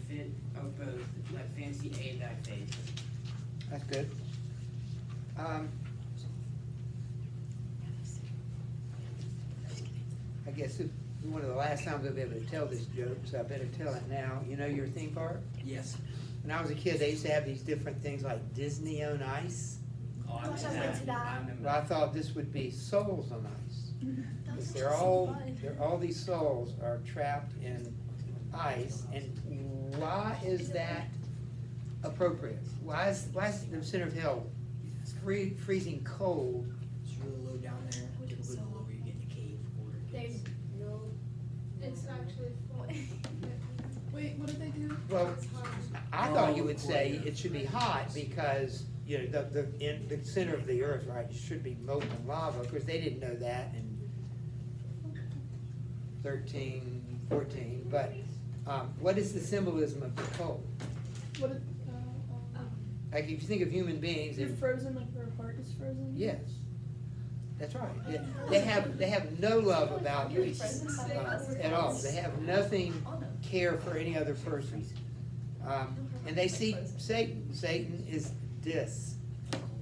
fit of both, let fancy aid thy faith. That's good. I guess it's one of the last times I'll be able to tell this joke, so I better tell it now. You know your theme park? Yes. When I was a kid, they used to have these different things like Disney on Ice. Oh, I Gosh, I went to that. remember Well, I that. thought this would be Souls on Ice. That was They're just so all, fun. all these souls are trapped in ice, and why is that appropriate? Why is the center of hell freezing cold? It's really low down there, Which is typically so- the lower you get in the cave, the colder it There's gets. no, it's actually full. Wait, what did they do? Well, It's hot. I thought you would say it should be hot because, you know, in the center of the earth, right, it should be molten lava. Of course, they didn't know that in 13, 14, but what is the symbolism of the cold? What did, Like, if you think of human beings, you're and frozen, like your heart is frozen? yes, that's right. They have no love about at all. They have nothing care for any other person. And they see Satan. Satan is this.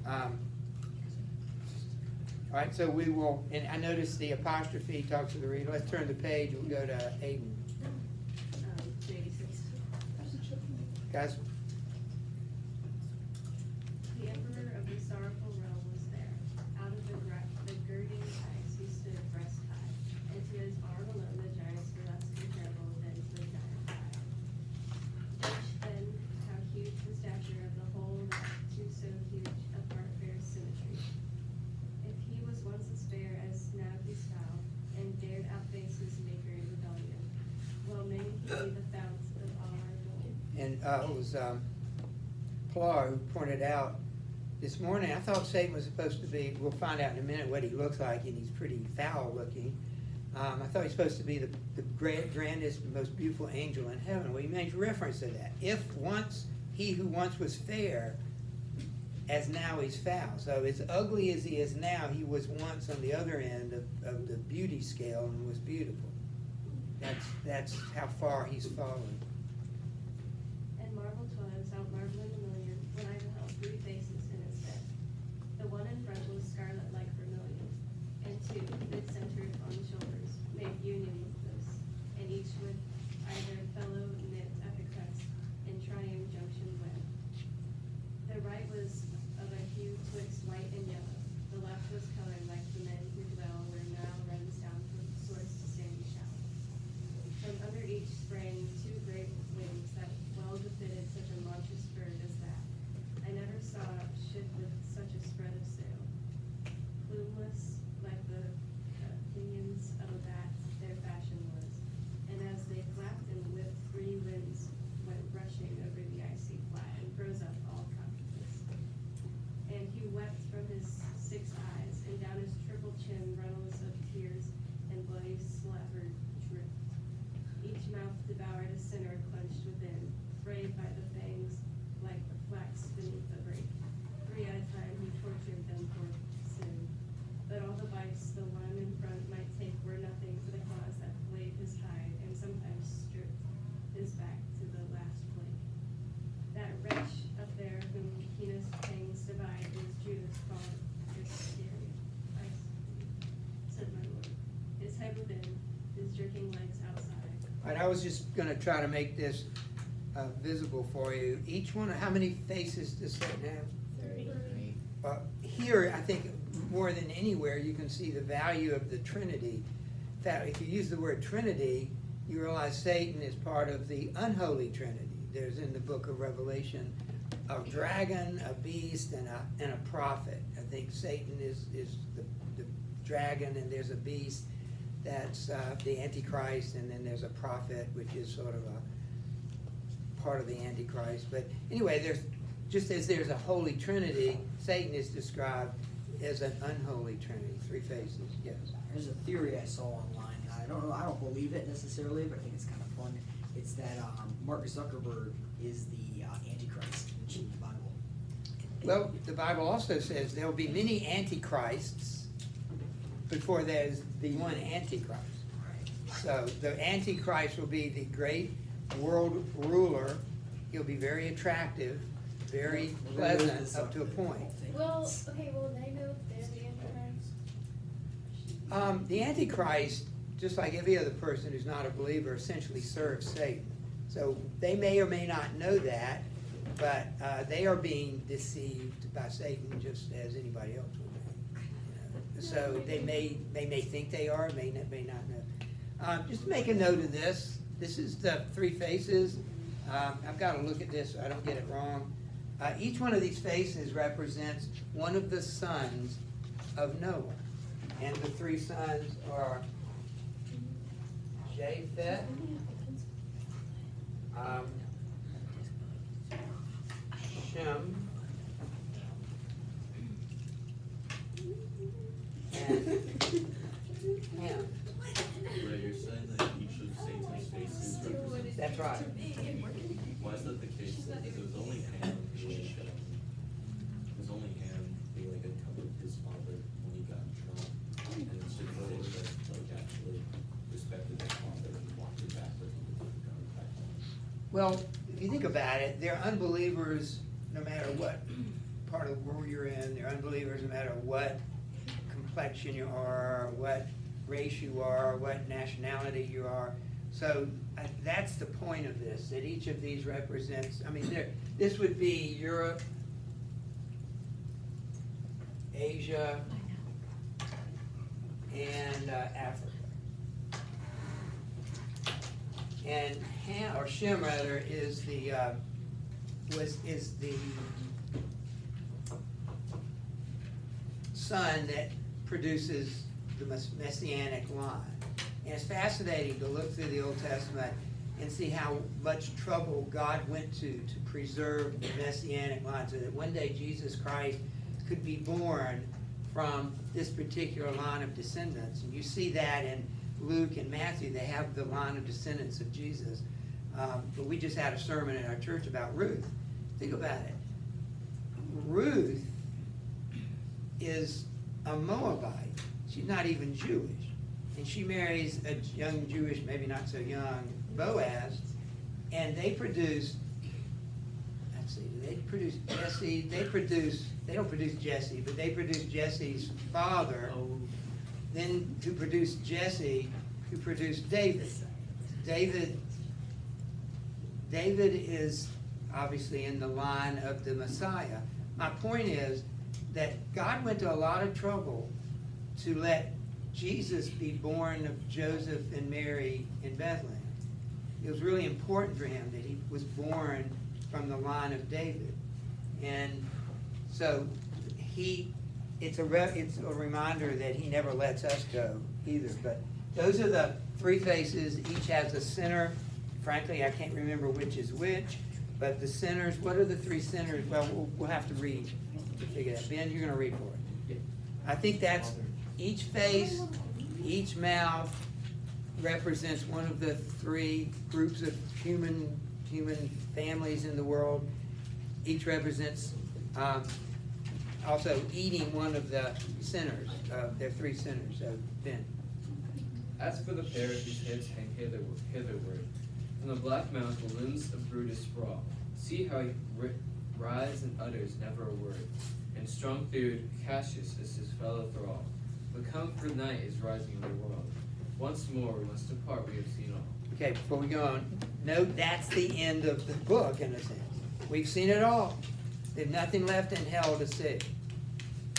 All right, so we will, and I noticed the apostrophe talks to the reader. Let's turn the page. We'll go to Aiden. Guys, The emperor of the sorrowful realm was there. Out of the girding ice he stood breast high, and to his arm alone the giants were less comparable than to the giant eye. Judge then how huge the stature of the whole that to so huge a part bears symmetry. If he was once as fair as now he's foul, and dared outface his maker in rebellion, well may he be the fount of all our gold. and it was Pilar who pointed out this morning, I thought Satan was supposed to be, we'll find out in a minute what he looks like, and he's pretty foul looking. I thought he was supposed to be the grandest, most beautiful angel in heaven. Well, he makes reference to that. If once he who once was fair, as now he's foul. So as ugly as he is now, he was once on the other end of the beauty scale and was beautiful. That's how far he's fallen. And marvel 'twas, out marveling a million, when I beheld three faces in its bed. The one in front was scarlet like vermilion, and two, mid-centered on the shoulders, made union with this, and each with either fellow knit at the crest, in triune junction wed. The right was of a hue twixt white and yellow, the left was colored like the men who dwell where Nile runs down from source to sandy shallow. From under each sprang two great wings that well befitted such a monstrous bird as that. I never saw ship with such a spread of sail. Plumeless, like the pinions of a bat, their fashion was. And as they flapped and whipped, three winds went rushing over the icy flat and froze up all countenance. And he wept from his 6 eyes, and down his triple chin runnels of tears and bloody slaver dripped. Each mouth devoured a sinner clenched within, frayed by the fangs like the flax beneath the brake. 3 at a time he tortured them for sin. But all the bites the one in front might take were nothing for the claws that flayed his hide and sometimes stripped his back to the last flake. That wretch up there whom keenest pangs divide is Judas called Iscariot. I said my Lord. His head within, his jerking legs outside. All right, I was just gonna try to make this visible for you. Each one, how many faces does Satan have? Here, I think more than anywhere, you can see the value of the Trinity. In fact, if you use the word Trinity, you realize Satan is part of the unholy Trinity. There's in the book of Revelation a dragon, a beast, and a prophet. I think Satan is the dragon, and there's a beast that's the Antichrist, and then there's a prophet, which is sort of a part of the Antichrist. But anyway, just as there's a holy Trinity, Satan is described as an unholy Trinity, 3 faces. Yes. There's a theory I saw online. I don't believe it necessarily, but I think it's kind of fun. It's that Mark Zuckerberg is the Antichrist in the Bible. Well, the Bible also says there will be many antichrists before there's the one Antichrist. Right. So the Antichrist will be the great world ruler. He'll be very attractive, very pleasant up to a point. Well, okay, well, they know if they're the Antichrist. The Antichrist, just like every other person who's not a believer, essentially serves Satan. So they may or may not know that, but they are being deceived by Satan just as anybody else would be. You know? So they may think they are, may not know. Just make a note of this. This is the three faces. I've got to look at this so I don't get it wrong. Each one of these faces represents one of the sons of Noah. And the three sons are Japheth, Shem, and Ham. Right, you're saying that each of Satan's faces represents. That's right. Why is that the case? Because it was only Ham who it was only Ham who like uncovered his father when he got in trouble, and it's just that like actually respected his father and walked it backwards and didn't go back. Well, if you think about it, they're unbelievers no matter what part of the world you're in. They're unbelievers no matter what complexion you are, what race you are, what nationality you are. So that's the point of this, that each of these represents, I mean, this would be Europe, Asia, and Africa. And Ham, or Shem rather, is the son that produces the messianic line. And it's fascinating to look through the Old Testament and see how much trouble God went to preserve the messianic line, so that one day Jesus Christ could be born from this particular line of descendants. And you see that in Luke and Matthew. They have the line of descendants of Jesus. But we just had a sermon in our church about Ruth. Think about it. Ruth is a Moabite. She's not even Jewish. And she marries a young Jewish, maybe not so young, Boaz. And they produce, let's see, they produce Jesse. They don't produce Jesse, but they produce Jesse's father. Then who produced Jesse, who produced David. David is obviously in the line of the Messiah. My point is that God went to a lot of trouble to let Jesus be born of Joseph and Mary in Bethlehem. It was really important for him that he was born from the line of David. And so it's a reminder that he never lets us go either. But those are the three faces. Each has a center. Frankly, I can't remember which is which, but the centers, what are the three centers? Well, we'll have to read to figure that. Ben, you're going to read for it. I think that's each face, each mouth represents one of the three groups of human families in the world. Each represents also eating one of the sinners. There are three sinners. So, Ben. As for the pair whose heads hang hitherward, from the black mouth the limbs of Brutus sprawl. See how he rides and utters never a word. And strong-thewed Cassius is his fellow thrall. But come, for night is rising in the world. Once more we must depart, we have seen all. Okay, before we go on, note that's the end of the book in a sense. We've seen it all. There's nothing left in hell to see.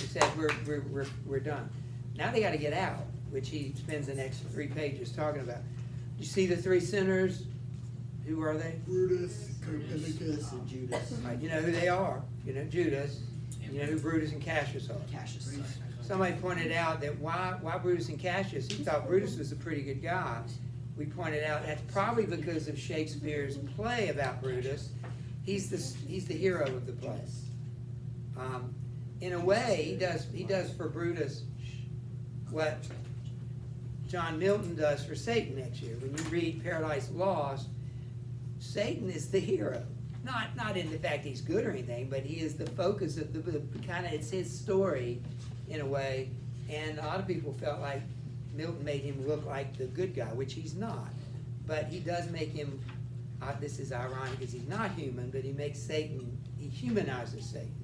He said we're done. Now they got to get out, which he spends the next 3 pages talking about. You see the three sinners? Who are they? Brutus, Copernicus, and Judas. Right, you know who they are. You know Judas. You know who Brutus and Cassius are. Cassius. Somebody pointed out that why Brutus and Cassius? He thought Brutus was a pretty good guy. We pointed out that's probably because of Shakespeare's play about Brutus. He's the hero of the play. In a way, he does for Brutus what John Milton does for Satan next year. When you read Paradise Lost, Satan is the hero. Not in the fact he's good or anything, but he is the focus of the kind of, it's his story in a way. And a lot of people felt like Milton made him look like the good guy, which he's not. But he does make him this is ironic because he's not human, but he makes Satan, he humanizes Satan.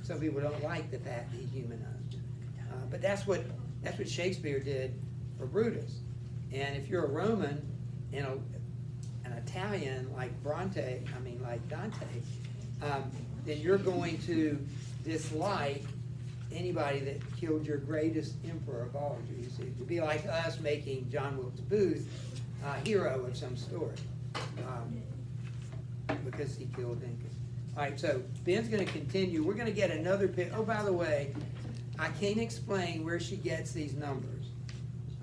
Some people don't like the fact that he humanized him. But that's what Shakespeare did for Brutus. And if you're a Roman and an Italian like Dante, then you're going to dislike anybody that killed your greatest emperor of all. You see, it'd be like us making John Wilkes Booth a hero of some story, because he killed Lincoln. All right, so Ben's going to continue. We're going to get another pic. Oh, by the way, I can't explain where she gets these numbers.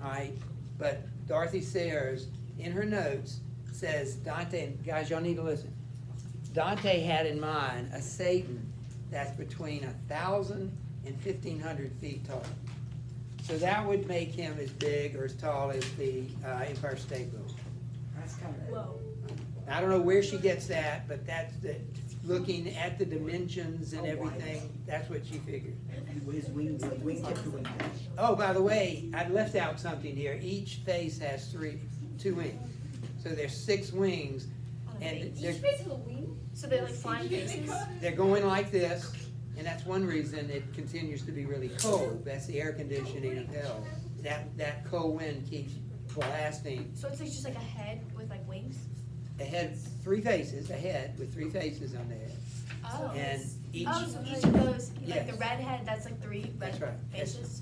All right, but Dorothy Sayers in her notes says Dante, and guys, y'all need to listen. Dante had in mind a Satan that's between 1,000 and 1,500 feet tall. So that would make him as big or as tall as the Empire State Building. That's kind of. Whoa. I don't know where she gets that, but that's looking at the dimensions and Oh, everything, that's what she figured. His wing tip to wing tip. Oh, by the way, I left out something here. Each face has 2 wings. So there's 6 wings, and Each they're, face has a wing? So they're like flying faces? they're going like this, and that's one reason it continues to be really cold. That's the air conditioning of hell. That cold wind keeps blasting. So it's like just like a head with like wings? A head, 3 faces, a head with 3 faces on the head. Oh. And each, So each of those, like Yes. the red head, that's like 3 That's red right. faces?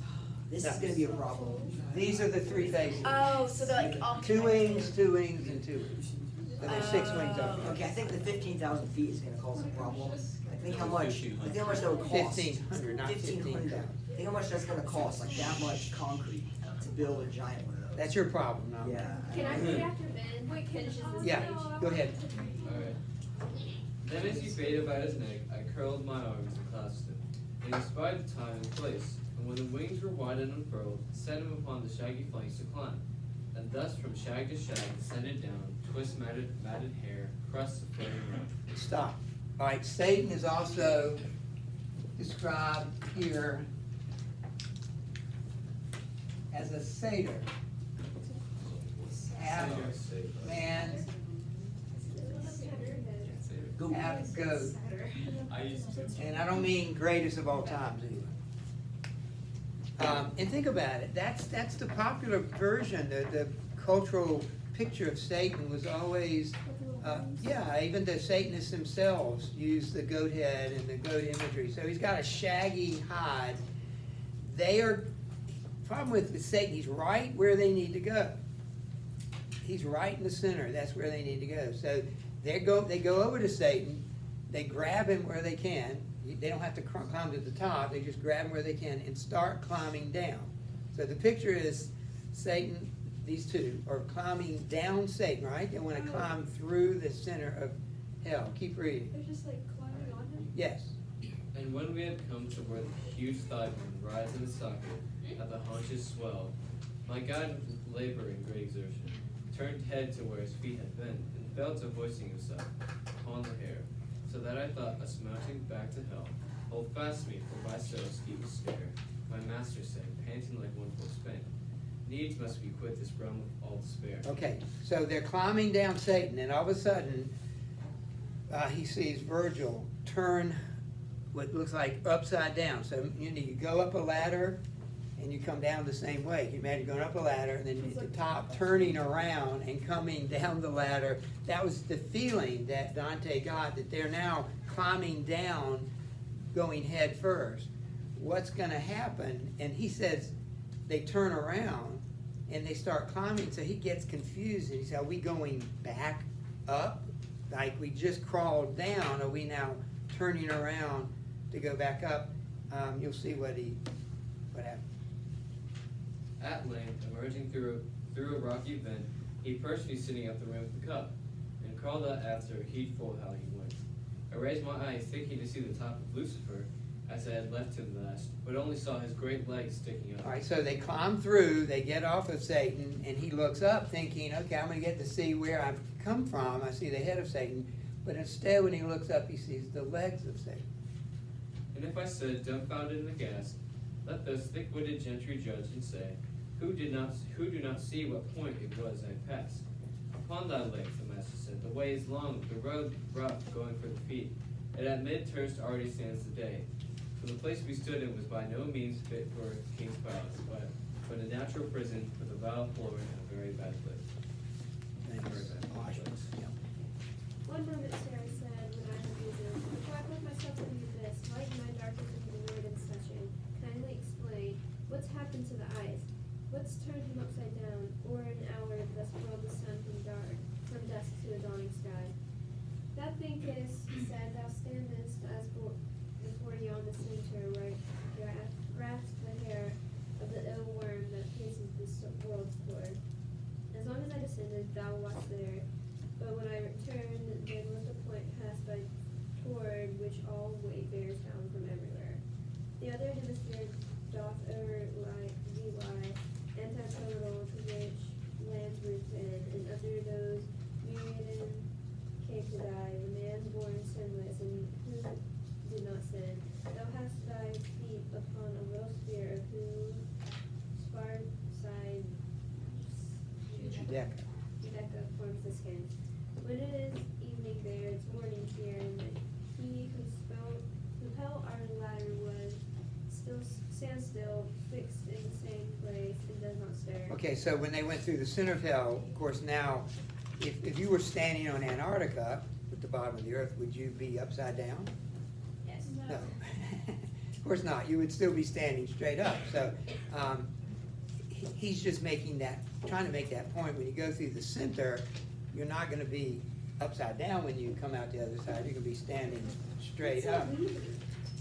This is gonna be a problem. these are the 3 faces. Oh, so they're like all 2 wings, 2 wings, and 2 wings. So there's 6 wings up there. Okay, I think the 15,000 feet is gonna cause a problem. I think how much that would cost. 1,500, not 15,000. Think how much that's gonna cost, like that much concrete to build a giant one of those. That's your problem, not mine. Yeah. Can I read after Ben? Wait, finishes this Yeah, page? go ahead. Alright. Then as he faded about his neck, I curled my arms and clasped him, and he spied the time and place, and when the wings were wide and unfurled, set him upon the shaggy flanks to climb. And thus from shag to shag descended down, twist matted hair, crust of floating round. Stop. All right, Satan is also described here as a satyr. Half man, half goat. I used to. And I don't mean greatest of all times either. And think about it, that's the popular version, the cultural picture of Satan was always, even the Satanists themselves use the goat head and the goat imagery. So he's got a shaggy hide. Problem with Satan, he's right where they need to go. He's right in the center, that's where they need to go. So they go over to Satan, they grab him where they can. They don't have to climb to the top, they just grab him where they can and start climbing down. So the picture is Satan, these two are climbing down Satan, right? They want to climb through the center of hell. Keep reading. They're just like climbing on him? Yes. And when we had come to where the huge thigh bone rides in the socket, and the haunches swell, my guide with labor and great exertion turned head to where his feet had been, and fell to hoisting himself upon the hair, so that I thought us mounting back to hell. Hold fast me, for by so steep a stair, my master said, panting like one full spent, needs must we quit this realm with all despair. Okay, so they're climbing down Satan, and all of a sudden, he sees Virgil turn what looks like upside down. So you go up a ladder, and you come down the same way. You imagine going up a ladder, and then at the top, turning around and coming down the ladder. That was the feeling that Dante got, that they're now climbing down, going head first. What's gonna happen? And he says, they turn around, and they start climbing, so he gets confused, and he says, are we going back up? Like we just crawled down, are we now turning around to go back up? You'll see what happened. At length, emerging through a rocky vent, he perched me sitting at the rim of the cup, and crawled out after, heedful how he went. I raised my eyes, thinking to see the top of Lucifer, as I had left him last, but only saw his great legs sticking up. All right, so they climb through, they get off of Satan, and he looks up thinking, okay, I'm gonna get to see where I've come from. I see the head of Satan, but instead when he looks up, he sees the legs of Satan. And if I said, dumbfounded and aghast, let those thick-witted gentry judge and say, who do not see what point it was I passed. Upon thy legs, the master said, said, the way is long, the road rough, going for the feet. And at mid-terst already stands the day. For the place we stood in was by no means fit for a king's palace, but a natural prison with a vile floor and a very bad place. Thanks. Yeah. One moment Sarah said when I had reason, before I put myself into this, light in my darkness into the word and session, kindly explain what's happened to the eyes, what's turned him upside down, or an hour thus whirled the sun from dusk to the dawning sky. Thou thinkest, he said, thou standest as before yon the centre, where grasp the hair of the ill worm that paces this world's floor. As long as I descended, thou wast there. But when I returned, then was the point passed by toward which all way bears down from everywhere. The other hemisphere doth overlie antipodal to which lands root in, and under those myriaden came to die, the man born sinless, and who did not sin. Thou hast thy feet upon a little sphere of whose spar side Judecca forms the skin. When it is evening there, it's morning here, and he who held our ladder was stands still, fixed in the same place, and does not stir. Okay, so when they went through the center of hell, of course now, if you were standing on Antarctica at the bottom of the earth, would you be upside down? Yes. No. Of course not. You would still be standing straight up. So he's just trying to make that point. When you go through the center, you're not going to be upside down when you come out the other side. You're going to be standing straight up.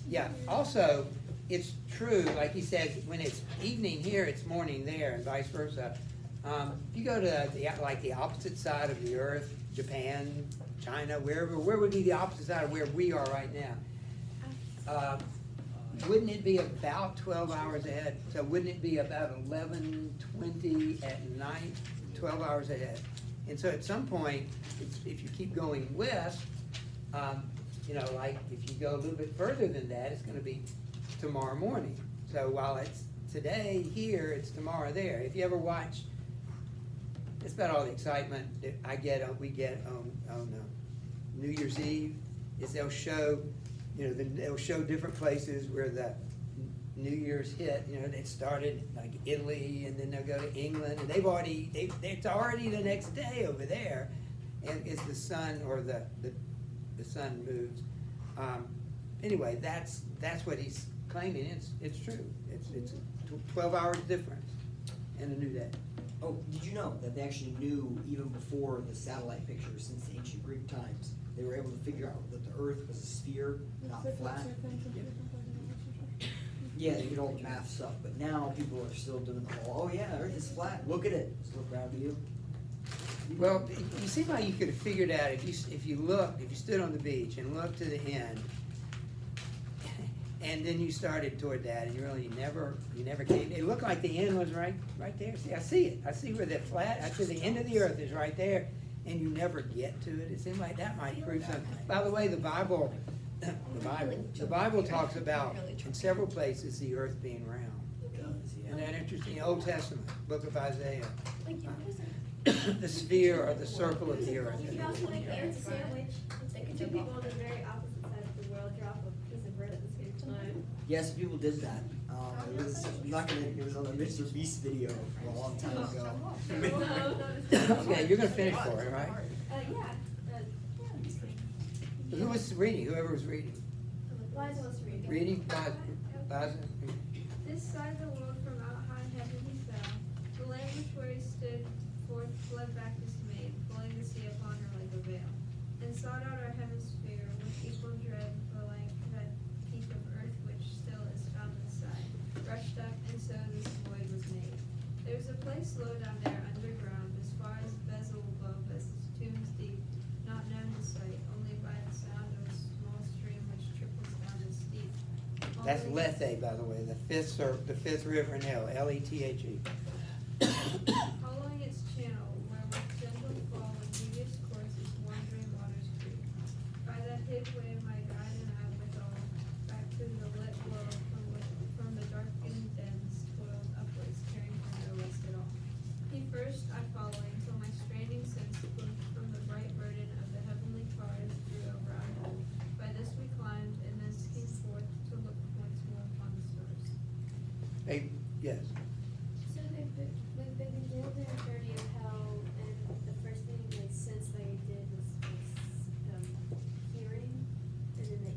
Yeah. Also, it's true, like he said, when it's evening here, it's morning there, and vice versa. If you go to the opposite side of the earth, Japan, China, where would be the opposite side of where we are right now? Wouldn't it be about 12 hours ahead? So wouldn't it be about 11:20 at night, 12 hours ahead? And so at some point, if you keep going west, like if you go a little bit further than that, it's going to be tomorrow morning. So while it's today here, it's tomorrow there. If you ever watch, it's about all the excitement that we get on New Year's Eve, is they'll show, they'll show different places where the New Year's hit. It started like Italy, and then they'll go to England, and it's already the next day over there, and it's the sun or the sun moves. Anyway, that's what he's claiming. It's true. It's 12 hours difference in a new day. Oh, did you know that they actually knew even before the satellite pictures, since the ancient Greek times, they were able to figure out that the Earth was a sphere, not flat? Yeah, they did all the math stuff, but now people are still doing the whole, oh yeah, Earth is flat, look at it. Just look around to you. Well, you see how you could have figured out if you stood on the beach and looked to the end, and then you started toward that, and you never came. It looked like the end was right there. See, I see it. I see where the end of the earth is right there, and you never get to it. It seemed like that might prove something. By the way, the Bible talks about in several places the earth being round. Isn't that interesting? Old Testament, book of Isaiah. The sphere or the circle of the earth. You can also make the earth a sandwich. Two people on the very opposite side of the world drop a piece of bread at the same time. Yes, people did that. It was on a Mr. Beast video from a long time ago. Okay, you're gonna finish for it, right? Yeah. Who was reading? Whoever was reading. Liza was reading. Reading? Liza? This side of the world from out high heaven he fell. The land which where he stood forth fled back dismayed, pulling the sea upon her like a veil. And sought out our hemisphere with equal dread, for like that heap of earth which still is found inside. Rushed up, and so this void was made. There's a place low down there underground, as far as Beelzebub, as tombs deep, not known to sight, only by the sound of a small stream which trickles down the steep. That's Lethe, by the way, the fifth river in hell, Lethe. Following its channel, where with gentle fall and devious courses wandering waters creep. By that hid way my guide and I withal, back to the lit world from the darkened dens toiled upwards, caring for no rest at all. He first I following, till my straining sense flew from the bright burden Hey, yes. So they've been nailed in the journey of hell, and the first thing that sense they did was hearing, and then it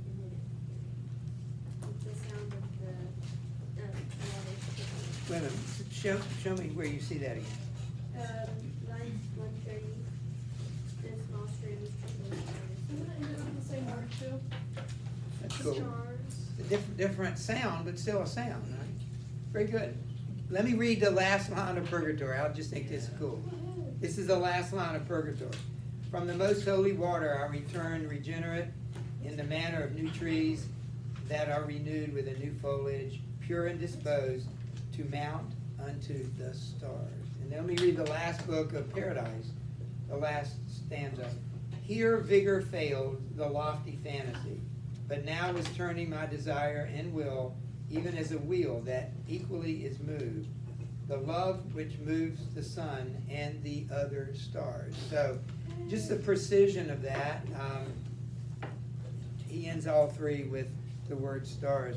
with the sound of the water. Wait a minute, show me where you see that again. Line 130, the small streams trickle Isn't it ended with the same word too? That's cool. stars. Different sound, but still a sound, right? Very good. Let me read the last line of Purgatory. I just think this is cool. This is the last line of Purgatory. From the most holy water I return regenerate in the manner of new trees that are renewed with a new foliage, pure and disposed to mount unto the stars. And then let me read the last book of Paradise, the last stanza. Here vigor failed the lofty fantasy, but now is turning my desire and will, even as a wheel that equally is moved, the love which moves the sun and the other stars. So just the precision of that, he ends all three with the word stars.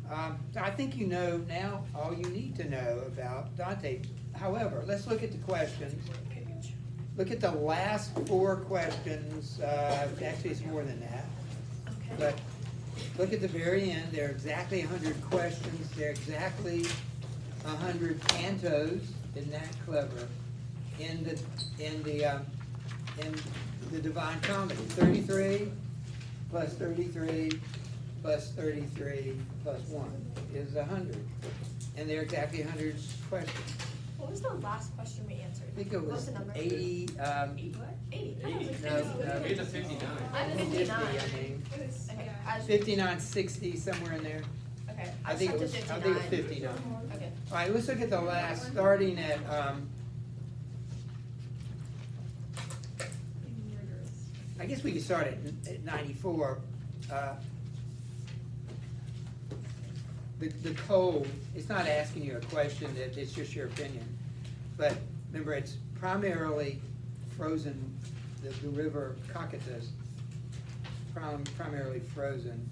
I think you know now all you need to know about Dante. However, let's look at the questions. Look at the last four questions. Actually, it's more than that. But look at the very end. They're exactly 100 questions. They're exactly 100 cantos. Isn't that clever? In the Divine Comedy, 33 plus 33 plus 33 plus 1 is 100, and they're exactly 100 questions. What was the last question we answered? I think it What was the number? 80. 80 what? 80. I thought it was like No, 50. no. Made it 59. I'm 50, 59. I think. Okay, I was, 59, 60, somewhere in there. okay, I I think was it up was. to I think it 59. was 59. Okay. All right, let's look at the last, starting at. I guess we could start at 94. The cold, it's not asking you a question, it's just your opinion. But remember, it's primarily frozen, the river Caucasus, primarily frozen.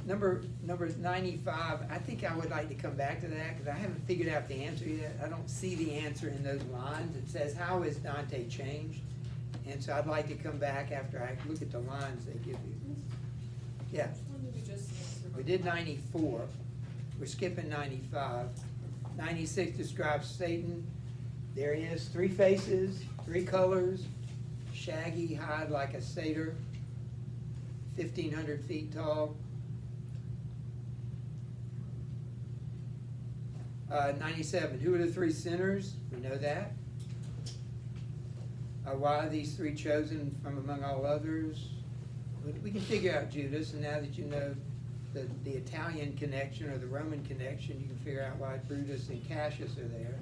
Number 95, I think I would like to come back to that because I haven't figured out the answer yet. I don't see the answer in those lines. It says, how is Dante changed? And so I'd like to come back after I look at the lines they give you. Yeah. We did 94. We're skipping 95. 96 describes Satan. There he is, 3 faces, 3 colors, shaggy hide like a satyr, 1,500 feet tall. 97, who are the 3 sinners? We know that. Why are these 3 chosen from among all others? We can figure out Judas, and now that you know the Italian connection or the Roman connection, you can figure out why Brutus and Cassius are there.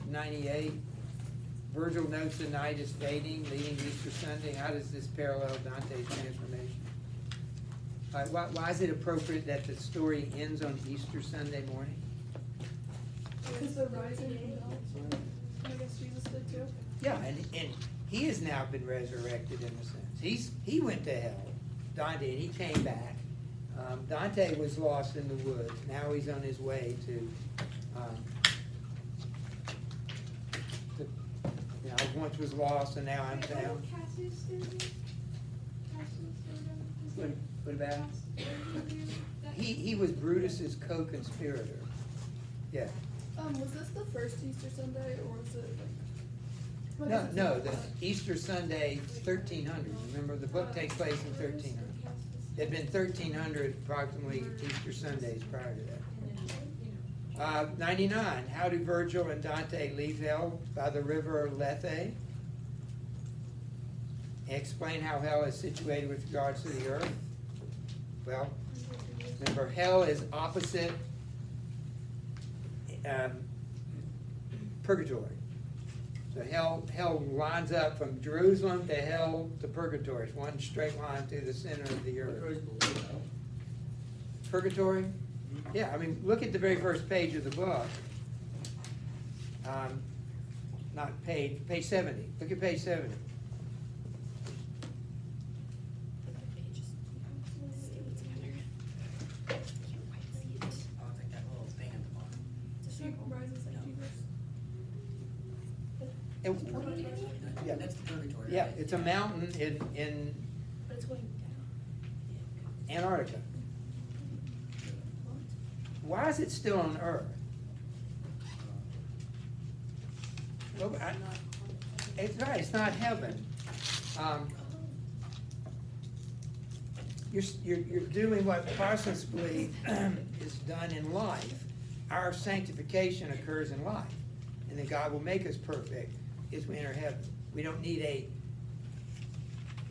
98, Virgil notes the night is fading, leading to Easter Sunday. How does this parallel Dante's transformation? Why is it appropriate that the story ends on Easter Sunday morning? Because they're rising from hell, so I guess Jesus did too. Yeah, and he has now been resurrected in a sense. He went to hell, Dante, and he came back. Dante was lost in the woods. Now he's on his way to once was lost and now I'm found. What about? He was Brutus's co-conspirator. Yeah. Was this the first Easter Sunday, or was it like? No, the Easter Sunday 1300. Remember, the book takes place in 1300. There'd been 1300 approximately Easter Sundays prior to that. 99. How do Virgil and Dante leave hell? By the river Lethe. Explain how hell is situated with regards to the earth. Well, remember, hell is opposite purgatory. So hell lines up from Jerusalem to hell to purgatory. It's one straight line through the center of the earth. Purgatory? Yeah, I mean, look at the very first page of the book. Not page 70. Look at page 70. Yeah. That's the purgatory. Yeah, right? it's a mountain in But it's going down. Antarctica. Why is it still on Earth? Well, it's right, it's not heaven. You're doing what Protestants believe is done in life. Our sanctification occurs in life, and then God will make us perfect as we enter heaven. We don't need a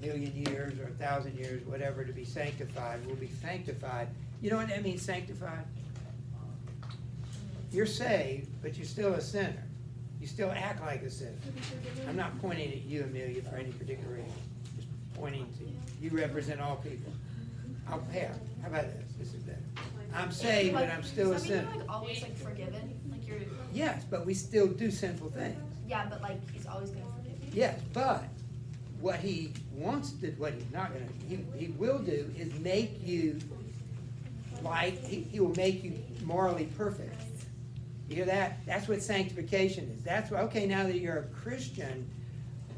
million years or 1,000 years, whatever, to be sanctified. We'll be sanctified. You know what that means, sanctified? You're saved, but you're still a sinner. You still act like a sinner. I'm not pointing at you, Amelia, for any particular reason. Just pointing to, you represent all people. How about this? This is better. I'm saved, but I'm still a Does that mean sinner. you're like always like forgiven? Like you're, Yes, but we still do sinful things. yeah, but like he's always gonna forgive you? Yes, but what he wants to, what he's not gonna, he will do is make you like, he will make you morally perfect. You hear that? That's what sanctification is. That's why, okay, now that you're a Christian,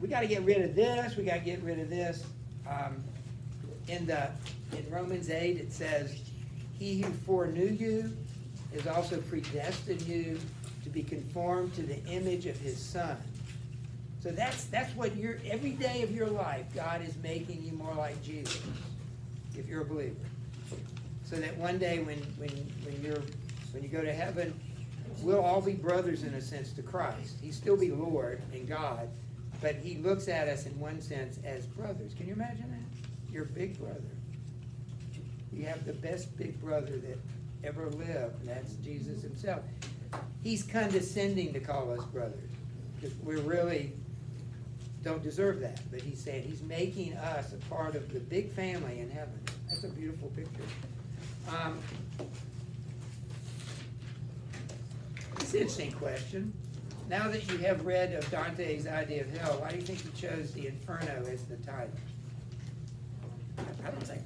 we gotta get rid of this, we gotta get rid of this. In Romans 8, it says, he who foreknew you is also predestined you to be conformed to the image of his Son. So that's what every day of your life, God is making you more like Jesus, if you're a believer. So that one day when you go to heaven, we'll all be brothers in a sense to Christ. He'll still be Lord and God, but he looks at us in one sense as brothers. Can you imagine that? You're a big brother. You have the best big brother that ever lived, and that's Jesus himself. He's condescending to call us brothers, because we really don't deserve that. But he's saying he's making us a part of the big family in heaven. That's a beautiful picture. It's an interesting question. Now that you have read of Dante's idea of hell, why do you think he chose the Inferno as the title? I don't think.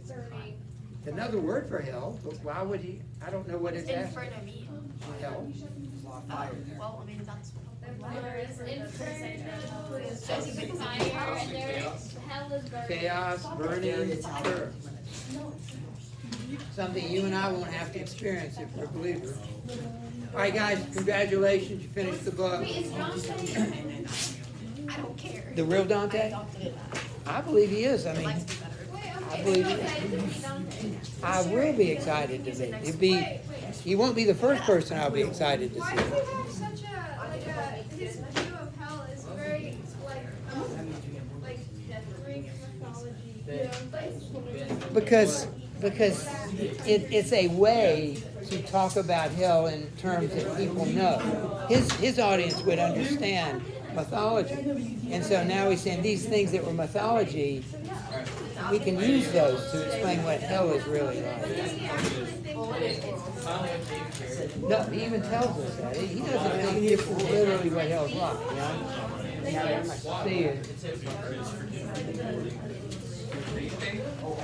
It's another word for hell, but why would he? I don't know what it's after. Inferno mean? Hell. There's a lot of fire there. Well, I mean, that's. There is inferno, Is it because fire, of fire? and there is, hell is burning. Chaos, burning, sure. Something you and I won't have to experience if we're believers. All right, guys, congratulations, you finished the book. Wait, is Dante? I don't care. The real I Dante? adopted it. I believe he is. I It mean, likes me better. Wait, I okay, believe so it. excited to meet Dante. I will be excited to see. It'd be, he won't be the first person I'll be excited to Why see. does he have such his view of hell is very, like Greek mythology, Because it's a way to talk about hell in terms that people know. His audience would understand mythology. And so now he's saying these things that were mythology, we can use those to explain what hell is really like. Does he actually think No, he even tells us that. He doesn't think this is literally what hell's like, you know? See it.